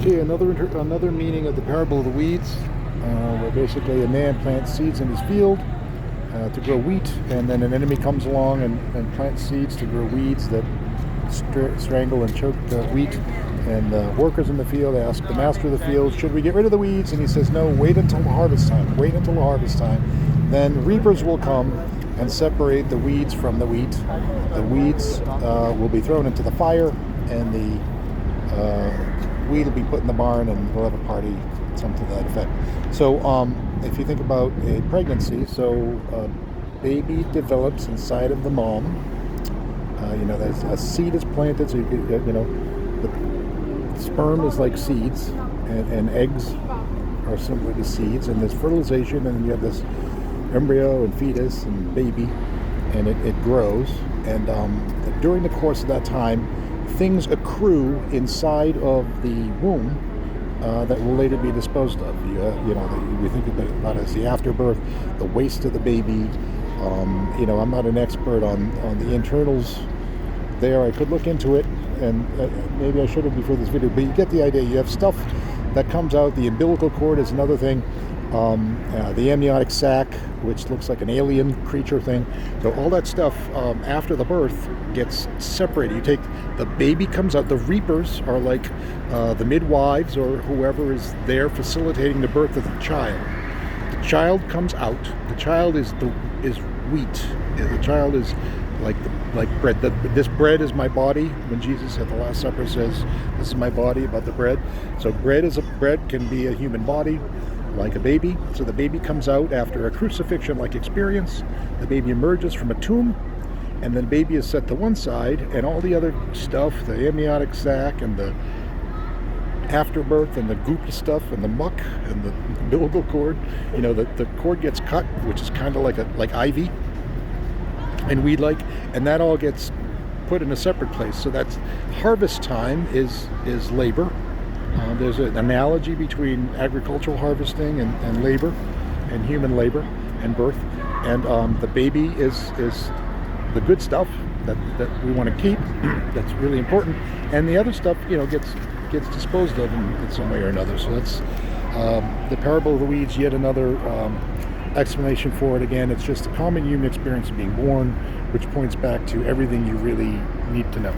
Okay, another meaning of the parable of the weeds, where basically a man plants seeds in his field to grow wheat, and then an enemy comes along and plants seeds to grow weeds that strangle and choke the wheat. And the workers in the field ask the master of the field, should we get rid of the weeds? And he says, no, wait until the harvest time. Wait until the harvest time. Then reapers will come and separate the weeds from the wheat. The weeds will be thrown into the fire, and the wheat will be put in the barn, and we'll have a party, something to that effect. So if you think about a pregnancy, so a baby develops inside of the mom. There's a seed is planted, so the sperm is like seeds, and eggs are similar to seeds, and there's fertilization, and you have this embryo and fetus and baby, and it grows, and during the course of that time, things accrue inside of the womb that will later be disposed of. We think about it as the afterbirth, the waste of the baby. I'm not an expert on the internals there. I could look into it, and maybe I should have before this video, but you get the idea. You have stuff that comes out. The umbilical cord is another thing. The amniotic sac, which looks like an alien creature thing. So all that stuff after the birth gets separated. You take the baby comes out. The reapers are like the midwives or whoever is there facilitating the birth of the child. The child comes out. The child is wheat. The child is like bread. This bread is my body. When Jesus at the Last Supper says, "This is my body," about the bread. So bread can be a human body, like a baby. So the baby comes out after a crucifixion-like experience. The baby emerges from a tomb, and then the baby is set to one side, and all the other stuff, the amniotic sac and the afterbirth and the goopy stuff and the muck and the umbilical cord, the cord gets cut, which is kind of like ivy and weed-like, and that all gets put in a separate place. So that's harvest time is labor. There's an analogy between agricultural harvesting and labor, and human labor and birth. And the baby is the good stuff that we want to keep. That's really important. And the other stuff, gets disposed of in some way or another. So that's the parable of the weeds. Yet another explanation for it. Again, it's just a common human experience of being born, which points back to everything you really need to know.